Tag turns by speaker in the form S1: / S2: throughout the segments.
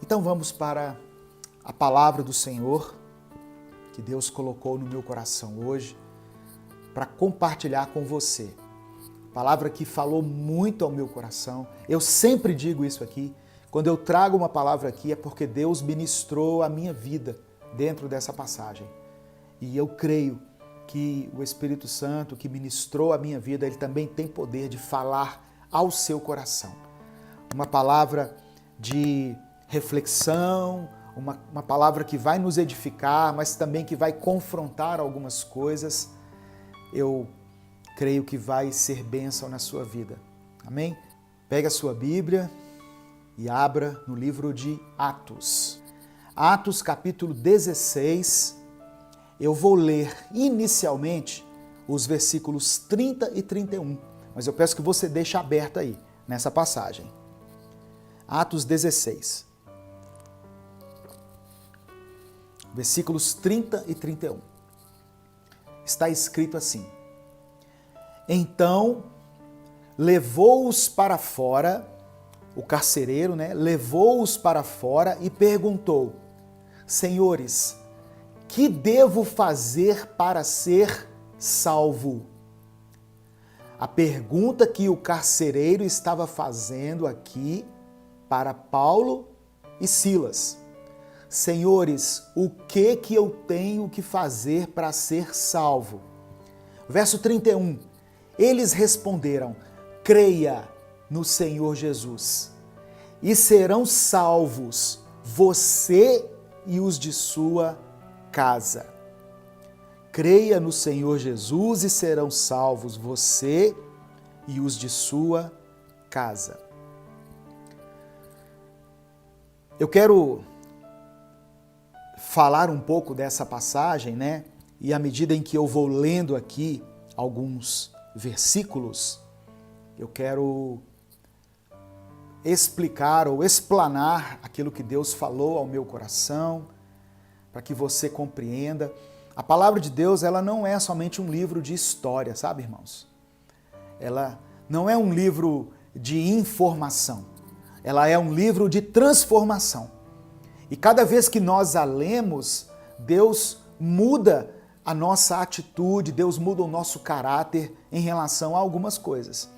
S1: Então vamos para a palavra do Senhor, que Deus colocou no meu coração hoje, para compartilhar com você. Palavra que falou muito ao meu coração. Eu sempre digo isso aqui. Quando eu trago uma palavra aqui é porque Deus ministrou a minha vida dentro dessa passagem. E eu creio que o Espírito Santo que ministrou a minha vida, ele também tem poder de falar ao seu coração. Uma palavra de reflexão, uma palavra que vai nos edificar, mas também que vai confrontar algumas coisas. Eu creio que vai ser bênção na sua vida. Amém? Pega a sua Bíblia e abra no livro de Atos. Atos capítulo 16. Eu vou ler inicialmente os versículos 30 e 31, mas eu peço que você deixe aberto aí, nessa passagem. Atos 16. Versículos 30 e 31. Está escrito assim: Então levou-os para fora, o carcereiro, levou-os para fora e perguntou: Senhores, que devo fazer para ser salvo? A pergunta que o carcereiro estava fazendo aqui para Paulo e Silas. Senhores, o que eu tenho que fazer para ser salvo? Verso 31. Eles responderam: creia no Senhor Jesus e serão salvos você e os de sua casa. Creia no Senhor Jesus e serão salvos você e os de sua casa. Eu quero falar um pouco dessa passagem, E à medida em que eu vou lendo aqui alguns versículos, eu quero explicar ou explanar aquilo que Deus falou ao meu coração, para que você compreenda. A palavra de Deus, ela não é somente um livro de história, sabe, irmãos? Ela não é um livro de informação. Ela é um livro de transformação. E cada vez que nós a lemos, Deus muda a nossa atitude, Deus muda o nosso caráter em relação a algumas coisas.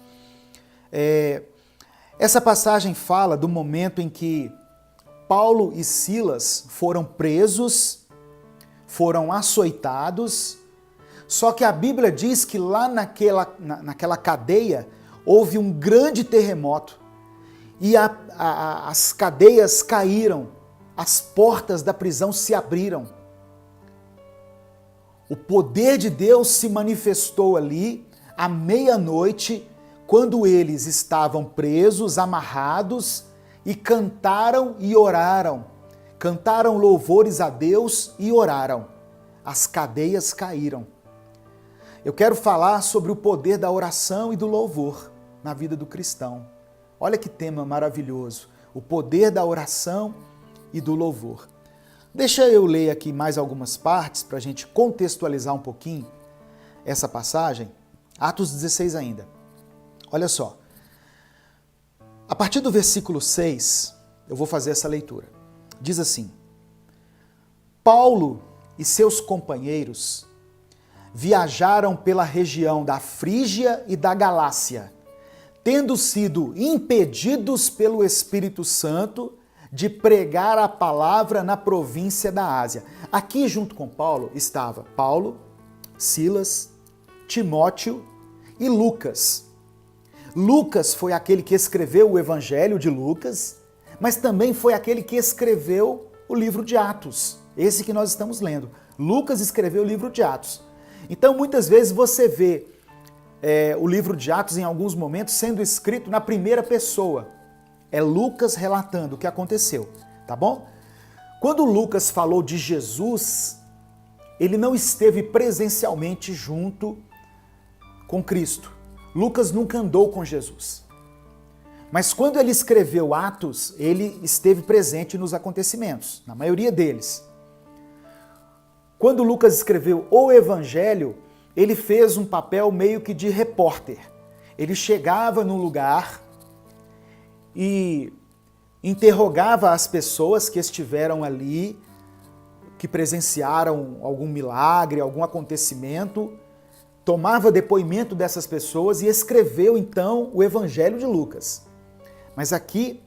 S1: Essa passagem fala do momento em que Paulo e Silas foram presos, foram açoitados, só que a Bíblia diz que lá naquela cadeia houve um grande terremoto e as cadeias caíram, as portas da prisão se abriram. O poder de Deus se manifestou ali à meia-noite, quando eles estavam presos, amarrados, e cantaram e oraram. Cantaram louvores a Deus e oraram. As cadeias caíram. Eu quero falar sobre o poder da oração e do louvor na vida do cristão. Olha que tema maravilhoso. O poder da oração e do louvor. Deixa eu ler aqui mais algumas partes para a gente contextualizar um pouquinho essa passagem. Atos 16 ainda. Olha só. A partir do versículo 6, eu vou fazer essa leitura. Diz assim: Paulo e seus companheiros viajaram pela região da Frígia e da Galácia, tendo sido impedidos pelo Espírito Santo de pregar a palavra na província da Ásia. Aqui junto com Paulo estava Paulo, Silas, Timóteo e Lucas. Lucas foi aquele que escreveu o Evangelho de Lucas, mas também foi aquele que escreveu o livro de Atos, esse que nós estamos lendo. Lucas escreveu o livro de Atos. Então, muitas vezes você vê o livro de Atos, em alguns momentos, sendo escrito na primeira pessoa. É Lucas relatando o que aconteceu, tá bom? Quando Lucas falou de Jesus, ele não esteve presencialmente junto com Cristo. Lucas nunca andou com Jesus. Mas quando ele escreveu Atos, ele esteve presente nos acontecimentos, na maioria deles. Quando Lucas escreveu o Evangelho, ele fez um papel meio que de repórter. Ele chegava num lugar e interrogava as pessoas que estiveram ali, que presenciaram algum milagre, algum acontecimento, tomava depoimento dessas pessoas e escreveu então o Evangelho de Lucas. Mas aqui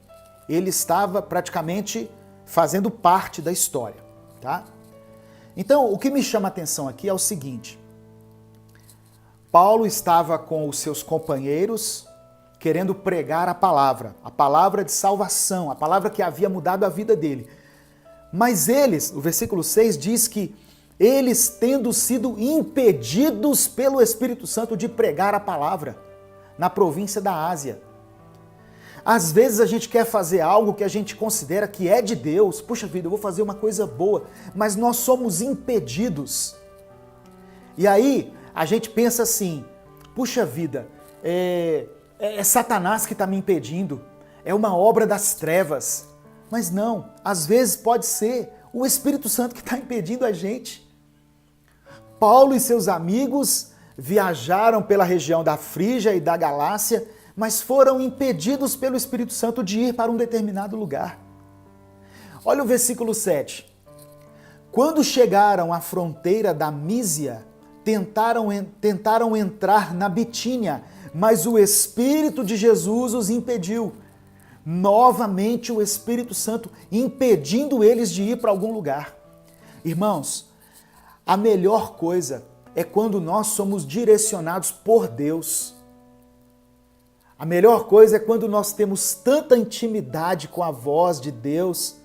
S1: ele estava praticamente fazendo parte da história, tá? Então, o que me chama a atenção aqui é o seguinte: Paulo estava com os seus companheiros querendo pregar a palavra de salvação, a palavra que havia mudado a vida dele. Mas eles, o versículo 6 diz que eles tendo sido impedidos pelo Espírito Santo de pregar a palavra na província da Ásia. Às vezes a gente quer fazer algo que a gente considera que é de Deus. Puxa vida, eu vou fazer uma coisa boa, mas nós somos impedidos. E aí a gente pensa assim, puxa vida, é Satanás que está me impedindo, é uma obra das trevas. Mas não, às vezes pode ser o Espírito Santo que está impedindo a gente. Paulo e seus amigos viajaram pela região da Frígia e da Galácia, mas foram impedidos pelo Espírito Santo de ir para um determinado lugar. Olha o versículo 7. Quando chegaram à fronteira da Mísia, tentaram entrar na Bitínia, mas o Espírito de Jesus os impediu. Novamente o Espírito Santo impedindo eles de ir para algum lugar. Irmãos, a melhor coisa é quando nós somos direcionados por Deus. A melhor coisa é quando nós temos tanta intimidade com a voz de Deus,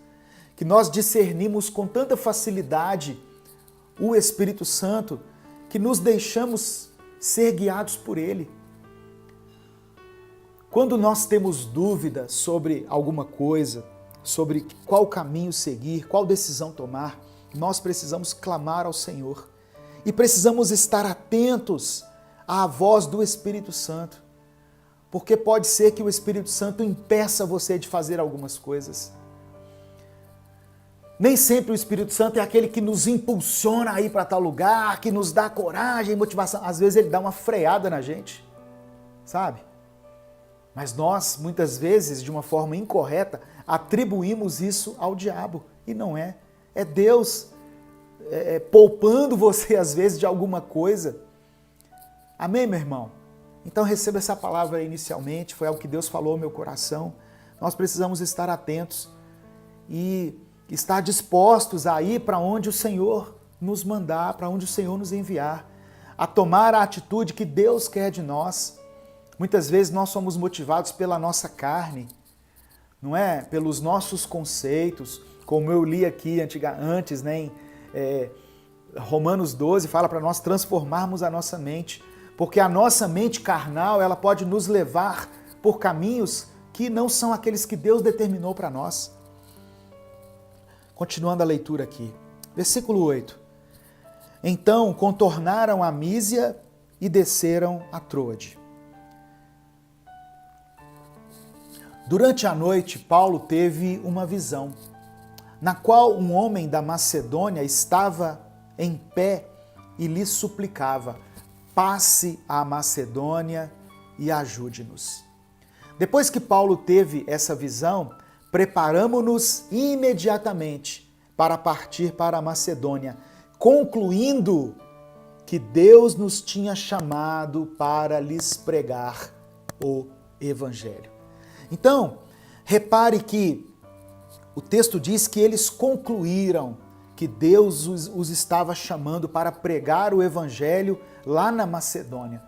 S1: que nós discernimos com tanta facilidade o Espírito Santo, que nos deixamos ser guiados por Ele. Quando nós temos dúvida sobre alguma coisa, sobre qual caminho seguir, qual decisão tomar, nós precisamos clamar ao Senhor e precisamos estar atentos à voz do Espírito Santo, porque pode ser que o Espírito Santo impeça você de fazer algumas coisas. Nem sempre o Espírito Santo é aquele que nos impulsiona a ir para tal lugar, que nos dá coragem e motivação. Às vezes ele dá uma freada na gente, sabe? Mas nós, muitas vezes, de uma forma incorreta, atribuímos isso ao diabo. E não é. É Deus poupando você, às vezes, de alguma coisa. Amém, meu irmão? Então receba essa palavra inicialmente, foi algo que Deus falou ao meu coração. Nós precisamos estar atentos e estar dispostos a ir para onde o Senhor nos mandar, para onde o Senhor nos enviar, a tomar a atitude que Deus quer de nós. Muitas vezes nós somos motivados pela nossa carne, não é? Pelos nossos conceitos, como eu li aqui antes, né? Em Romanos 12 fala para nós transformarmos a nossa mente, porque a nossa mente carnal ela pode nos levar por caminhos que não são aqueles que Deus determinou para nós. Continuando a leitura aqui, versículo 8. Então contornaram a Mísia e desceram a Troade. Durante a noite, Paulo teve uma visão, na qual um homem da Macedônia estava em pé e lhe suplicava: passe à Macedônia e ajude-nos. Depois que Paulo teve essa visão, preparamo-nos imediatamente para partir para a Macedônia, concluindo que Deus nos tinha chamado para lhes pregar o Evangelho. Então, repare que o texto diz que eles concluíram que Deus os estava chamando para pregar o Evangelho lá na Macedônia.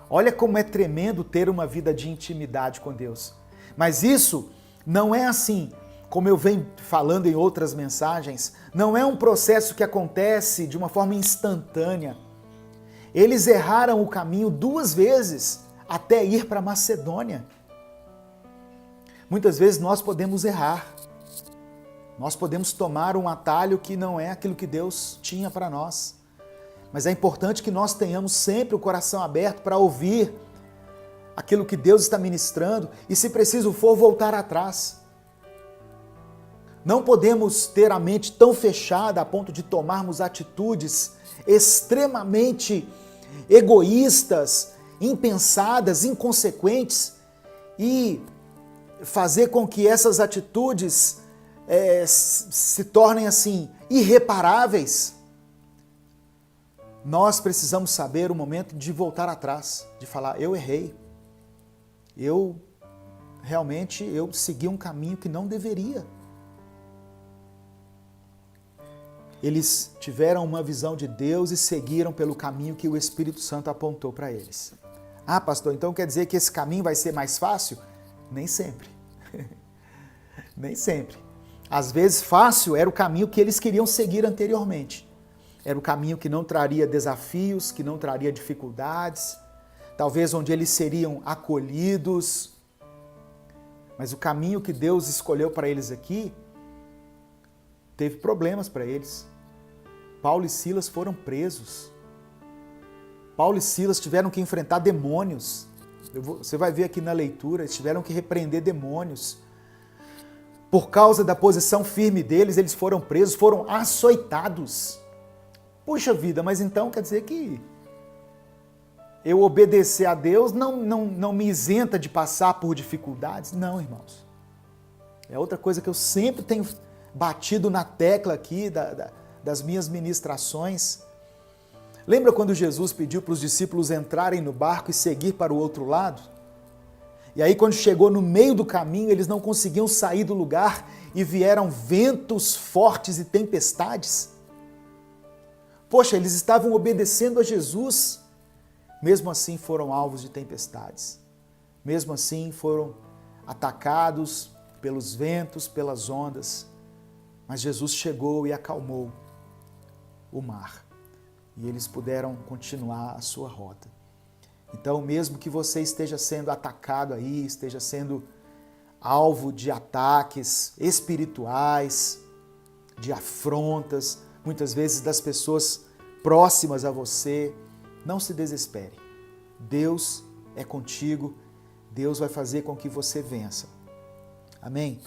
S1: Olha como é tremendo ter uma vida de intimidade com Deus. Mas isso não é assim, como eu venho falando em outras mensagens, não é um processo que acontece de uma forma instantânea. Eles erraram o caminho 2 vezes até ir para a Macedônia. Muitas vezes nós podemos errar. Nós podemos tomar um atalho que não é aquilo que Deus tinha para nós. Mas é importante que nós tenhamos sempre o coração aberto para ouvir aquilo que Deus está ministrando e, se preciso for, voltar atrás. Não podemos ter a mente tão fechada a ponto de tomarmos atitudes extremamente egoístas, impensadas, inconsequentes e fazer com que essas atitudes se tornem assim irreparáveis, nós precisamos saber o momento de voltar atrás, de falar, eu errei, eu segui um caminho que não deveria. Eles tiveram uma visão de Deus e seguiram pelo caminho que o Espírito Santo apontou para eles. Ah, pastor, então quer dizer que esse caminho vai ser mais fácil? Nem sempre. Nem sempre. Às vezes fácil era o caminho que eles queriam seguir anteriormente. Era o caminho que não traria desafios, que não traria dificuldades, talvez onde eles seriam acolhidos. Mas o caminho que Deus escolheu para eles aqui teve problemas para eles. Paulo e Silas foram presos. Paulo e Silas tiveram que enfrentar demônios. Você vai ver aqui na leitura, eles tiveram que repreender demônios. Por causa da posição firme deles, eles foram presos, foram açoitados. Puxa vida, mas então quer dizer que eu obedecer a Deus não me isenta de passar por dificuldades? Não, irmãos. É outra coisa que eu sempre tenho batido na tecla aqui das minhas ministrações. Lembra quando Jesus pediu para os discípulos entrarem no barco e seguir para o outro lado? E aí quando chegou no meio do caminho, eles não conseguiam sair do lugar e vieram ventos fortes e tempestades. Poxa, eles estavam obedecendo a Jesus. Mesmo assim foram alvos de tempestades. Mesmo assim foram atacados pelos ventos, pelas ondas. Mas Jesus chegou e acalmou o mar. E eles puderam continuar a sua rota. Então, mesmo que você esteja sendo atacado aí, esteja sendo alvo de ataques espirituais, de afrontas, muitas vezes das pessoas próximas a você, não se desespere. Deus é contigo, Deus vai fazer com que você vença. Amém?